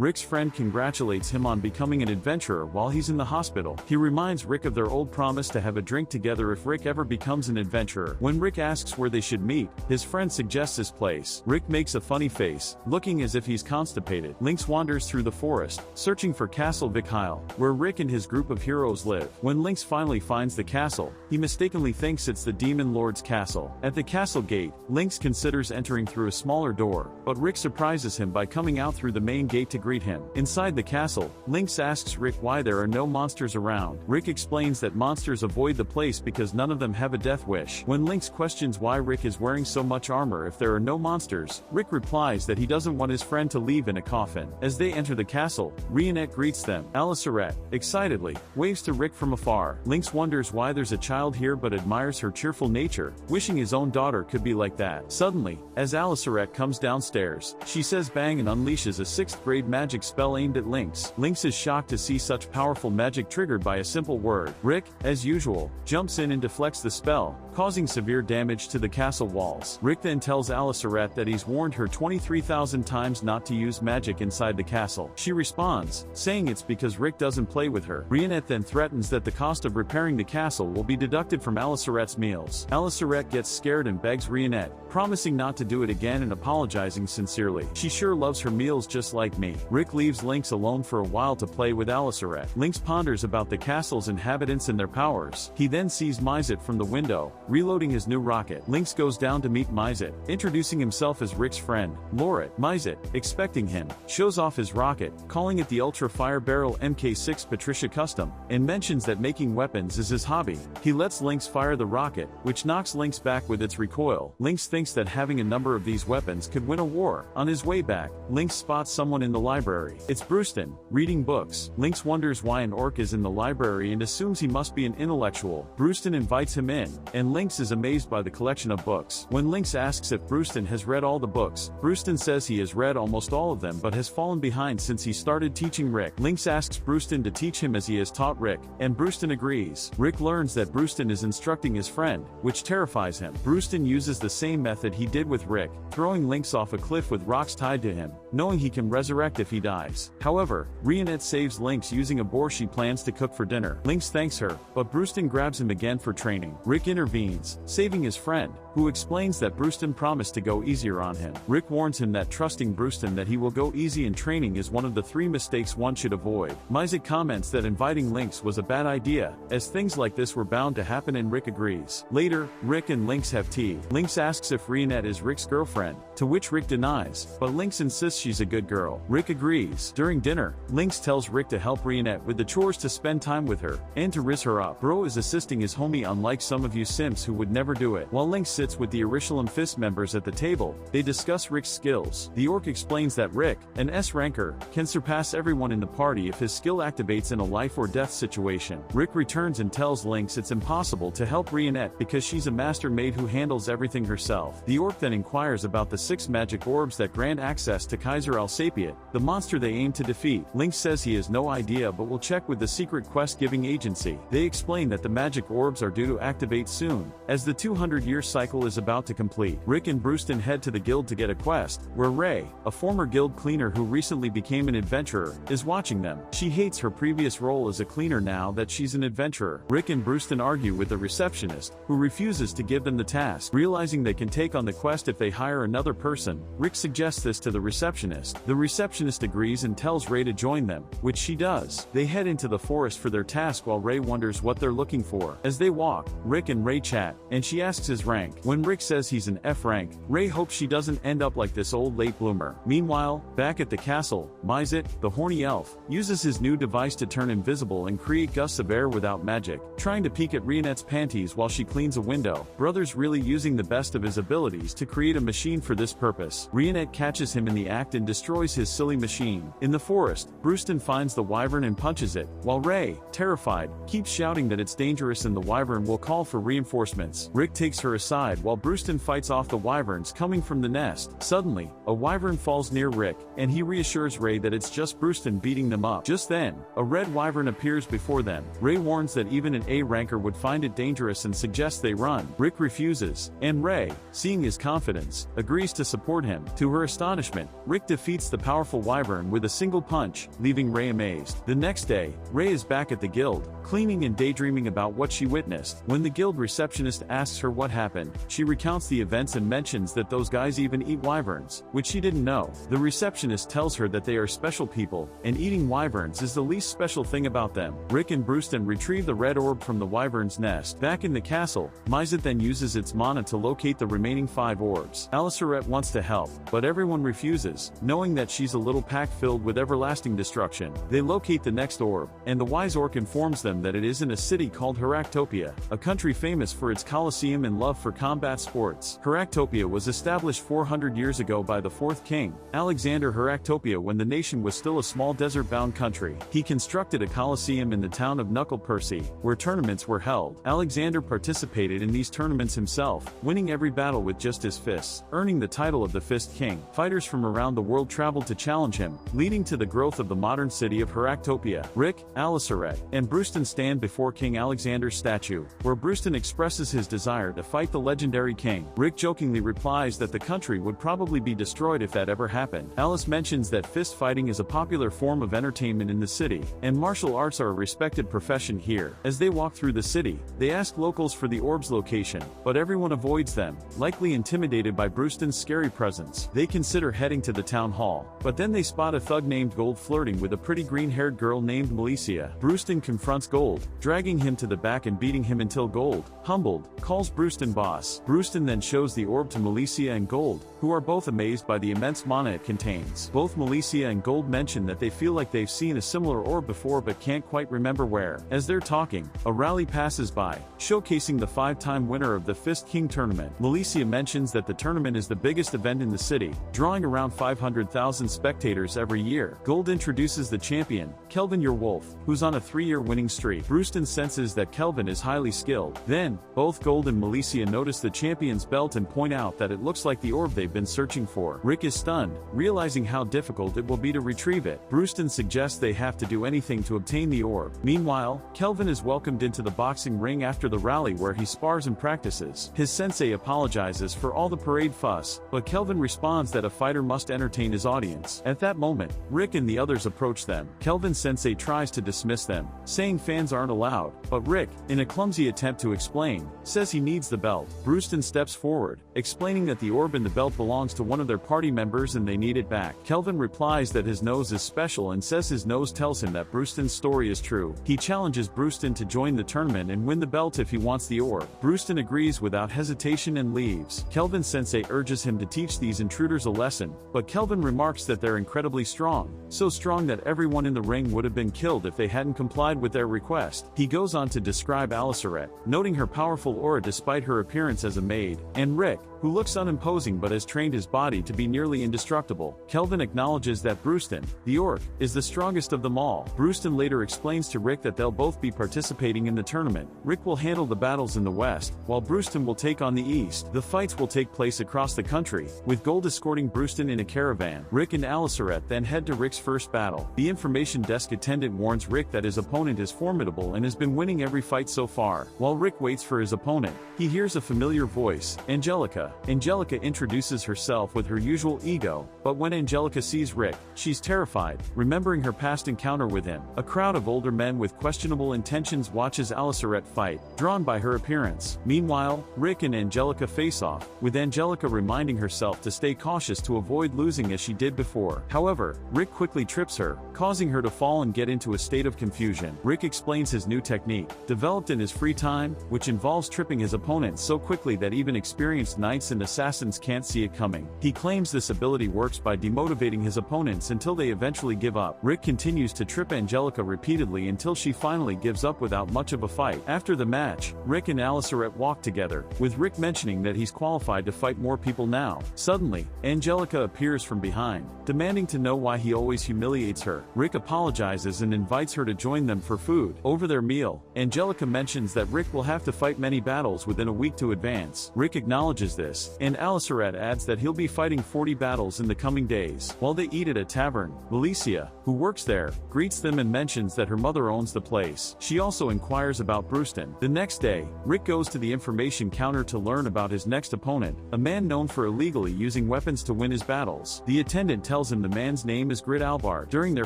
Rick's friend congratulates him on becoming an adventurer while he's in the hospital. He reminds Rick of their old promise to have a drink together if Rick ever becomes an adventurer. When Rick asks where they should meet, his friend suggests his place. Rick makes a funny face, looking as if he's constipated. Lynx wanders through the forest, searching for Castle Vikheil, where Rick and his group of heroes live. When Lynx finally finds the castle, he mistakenly thinks it's the Demon Lord's castle. At the castle gate, Lynx considers entering through a smaller door, but Rick surprises him by coming out through the main gate to greet him. Inside the castle, Lynx asks Rick why there are no monsters around. Rick explains that monsters avoid the place because none of them have a death wish. When Lynx questions why Rick is wearing so much armor if there are no monsters, Rick replies that he doesn't want his friend to leave in a coffin. As they enter the castle, Rionette greets them. Aliceret, excitedly, waves to Rick from afar. Lynx wonders why there's a child here but admires her cheerful nature, wishing his own daughter could be like that. Suddenly, as Aliceret comes downstairs, she says bang and unleashes a 6th grade magic spell aimed at Lynx. Lynx is shocked to see such powerful magic triggered by a simple word. Rick, as usual, jumps in and deflects the spell, causing severe damage to the castle walls. Rick then tells Aliceret that he's warned her 23,000 times not to use magic inside the castle. She responds, saying it's because Rick doesn't play with her. Rionette then threatens that the cost of repairing the castle will be deducted from Aliceret's meals. Aliceret gets scared and begs Rionette, promising not to do it again and apologizing sincerely. She sure loves her meals just like me. Rick leaves Lynx alone for a while to play with Aliceret. Lynx ponders about the castle's inhabitants and their powers. He then sees Mizet from the window, reloading his new rocket. Lynx goes down to meet Mizet, introducing himself as Rick's friend, Loret. Mizet, expecting him, shows off his rocket, calling it the Ultra Fire Barrel Mk6 Patricia Custom, and mentions that making weapons is his hobby. He lets Lynx fire the rocket, which knocks Lynx back with its recoil. Lynx thinks that having a number of these weapons could win a war. On his way back, Lynx spots someone in the library. It's Brewston, reading books. Lynx wonders why an orc is in the library and assumes he must be an intellectual. Brewston invites him in, and Lynx is amazed by the collection of books. When Lynx asks if Brewston has read all the books, Brewston says he has read almost all of them but has fallen behind since he started teaching Rick. Lynx asks Brewston to teach him as he has taught Rick, and Brewston agrees. Rick learns that Brewston is instructing his friend, which terrifies him. Brewston uses the same method he did with Rick, throwing Lynx off a cliff with rocks tied to him, knowing he can resurrect if he dies. However, Rionette saves Lynx using a boar she plans to cook for dinner. Lynx thanks her, but Brewston grabs him again for training. Rick intervenes, saving his friend, who explains that Brewston promised to go easier on him. Rick warns him that trusting Brewston that he will go easy in training is one of the 3 mistakes one should avoid. Mizet comments that inviting Lynx was a bad idea, as things like this were bound to happen, and Rick agrees. Later, Rick and Lynx have tea. Lynx asks if Rionette is Rick's girlfriend, to which Rick denies, but Lynx insists she's a good girl. Rick agrees. During dinner, Lynx tells Rick to help Rionette with the chores to spend time with her, and to riz her up. Bro is assisting his homie unlike some of you simps who would never do it. While Lynx sits with the Irishalem Fist members at the table, they discuss Rick's skills. The orc explains that Rick, an S-ranker, can surpass everyone in the party if his skill activates in a life or death situation. Rick returns and tells Lynx it's impossible to help Rionette because she's a master maid who handles everything herself. The orc then inquires about the 6 magic orbs that grant access to Kaiser Alsapiet, the monster they aim to defeat. Lynx says he has no idea but will check with the secret quest-giving agency. They explain that the magic orbs are due to activate soon, as the 200-year cycle is about to complete. Rick and Brewston head to the guild to get a quest, where Ray, a former guild cleaner who recently became an adventurer, is watching them. She hates her previous role as a cleaner now that she's an adventurer. Rick and Brewston argue with the receptionist, who refuses to give them the task. Realizing they can take on the quest if they hire another person, Rick suggests this to the receptionist. The receptionist agrees and tells Ray to join them, which she does. They head into the forest for their task while Ray wonders what they're looking for. As they walk, Rick and Ray chat, and she asks his rank. When Rick says he's an F rank, Ray hopes she doesn't end up like this old late bloomer. Meanwhile, back at the castle, Mizet, the horny elf, uses his new device to turn invisible and create gusts of air without magic, trying to peek at Rionette's panties while she cleans a window. Brother's really using the best of his abilities to create a machine for this purpose. Rionette catches him in the act and destroys his silly machine. In the forest, Brewston finds the wyvern and punches it, while Ray, terrified, keeps shouting that it's dangerous and the wyvern will call for reinforcements. Rick takes her aside outside while Brewston fights off the wyverns coming from the nest. Suddenly, a wyvern falls near Rick, and he reassures Ray that it's just Brewston beating them up. Just then, a red wyvern appears before them. Ray warns that even an A-ranker would find it dangerous and suggests they run. Rick refuses, and Ray, seeing his confidence, agrees to support him. To her astonishment, Rick defeats the powerful wyvern with a single punch, leaving Ray amazed. The next day, Ray is back at the guild, cleaning and daydreaming about what she witnessed. When the guild receptionist asks her what happened, she recounts the events and mentions that those guys even eat wyverns, which she didn't know. The receptionist tells her that they are special people, and eating wyverns is the least special thing about them. Rick and Brewston retrieve the red orb from the wyvern's nest. Back in the castle, Mizet then uses its mana to locate the remaining 5 orbs. Aliceret wants to help, but everyone refuses, knowing that she's a little pack filled with everlasting destruction. They locate the next orb, and the wise orc informs them that it is in a city called Heractopia, a country famous for its Colosseum and love for combat sports. Heractopia was established 400 years ago by the 4th king, Alexander Heractopia, when the nation was still a small desert-bound country. He constructed a Colosseum in the town of Knucklepursy, where tournaments were held. Alexander participated in these tournaments himself, winning every battle with just his fists, earning the title of the Fist King. Fighters from around the world traveled to challenge him, leading to the growth of the modern city of Heractopia. Rick, Aliceret, and Brewston stand before King Alexander's statue, where Brewston expresses his desire to fight the legendary king. Rick jokingly replies that the country would probably be destroyed if that ever happened. Alice mentions that fist fighting is a popular form of entertainment in the city, and martial arts are a respected profession here. As they walk through the city, they ask locals for the orb's location, but everyone avoids them, likely intimidated by Brewston's scary presence. They consider heading to the town hall, but then they spot a thug named Gold flirting with a pretty green-haired girl named Melicia. Brewston confronts Gold, dragging him to the back and beating him until Gold, humbled, calls Brewston boss. Brewston then shows the orb to Melicia and Gold, who are both amazed by the immense mana it contains. Both Melicia and Gold mention that they feel like they've seen a similar orb before but can't quite remember where. As they're talking, a rally passes by, showcasing the 5-time winner of the Fist King tournament. Melicia mentions that the tournament is the biggest event in the city, drawing around 500,000 spectators every year. Gold introduces the champion, Kelvin Your Wolf, who's on a 3-year winning streak. Brewston senses that Kelvin is highly skilled. Then, both Gold and Melicia notice the champion's belt and point out that it looks like the orb they've been searching for. Rick is stunned, realizing how difficult it will be to retrieve it. Brewston suggests they have to do anything to obtain the orb. Meanwhile, Kelvin is welcomed into the boxing ring after the rally where he spars and practices. His sensei apologizes for all the parade fuss, but Kelvin responds that a fighter must entertain his audience. At that moment, Rick and the others approach them. Kelvin's sensei tries to dismiss them, saying fans aren't allowed, but Rick, in a clumsy attempt to explain, says he needs the belt. Brewston steps forward, explaining that the orb and the belt belongs to one of their party members and they need it back. Kelvin replies that his nose is special and says his nose tells him that Brewston's story is true. He challenges Brewston to join the tournament and win the belt if he wants the orb. Brewston agrees without hesitation and leaves. Kelvin's sensei urges him to teach these intruders a lesson, but Kelvin remarks that they're incredibly strong, so strong that everyone in the ring would have been killed if they hadn't complied with their request. He goes on to describe Aliceret, noting her powerful aura despite her appearance as a maid, and Rick, who looks unimposing but has trained his body to be nearly indestructible. Kelvin acknowledges that Brewston, the orc, is the strongest of them all. Brewston later explains to Rick that they'll both be participating in the tournament. Rick will handle the battles in the west, while Brewston will take on the east. The fights will take place across the country, with Gold escorting Brewston in a caravan. Rick and Aliceret then head to Rick's first battle. The information desk attendant warns Rick that his opponent is formidable and has been winning every fight so far. While Rick waits for his opponent, he hears a familiar voice, Angelica. Angelica introduces herself with her usual ego, but when Angelica sees Rick, she's terrified, remembering her past encounter with him. A crowd of older men with questionable intentions watches Aliceret fight, drawn by her appearance. Meanwhile, Rick and Angelica face off, with Angelica reminding herself to stay cautious to avoid losing as she did before. However, Rick quickly trips her, causing her to fall and get into a state of confusion. Rick explains his new technique, developed in his free time, which involves tripping his opponent so quickly that even experienced knights points and assassins can't see it coming. He claims this ability works by demotivating his opponents until they eventually give up. Rick continues to trip Angelica repeatedly until she finally gives up without much of a fight. After the match, Rick and Aliceret walk together, with Rick mentioning that he's qualified to fight more people now. Suddenly, Angelica appears from behind, demanding to know why he always humiliates her. Rick apologizes and invites her to join them for food. Over their meal, Angelica mentions that Rick will have to fight many battles within a week to advance. Rick acknowledges this, and Aliceret adds that he'll be fighting 40 battles in the coming days. While they eat at a tavern, Valicia, who works there, greets them and mentions that her mother owns the place. She also inquires about Brewston. The next day, Rick goes to the information counter to learn about his next opponent, a man known for illegally using weapons to win his battles. The attendant tells him the man's name is Grit Albard. During their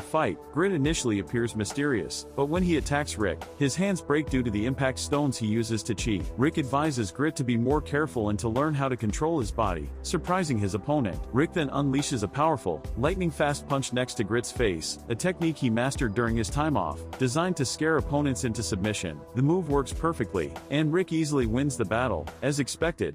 fight, Grit initially appears mysterious, but when he attacks Rick, his hands break due to the impact stones he uses to cheat. Rick advises Grit to be more careful and to learn how to control his body, surprising his opponent. Rick then unleashes a powerful, lightning-fast punch next to Grit's face, a technique he mastered during his time off, designed to scare opponents into submission. The move works perfectly, and Rick easily wins the battle. As expected,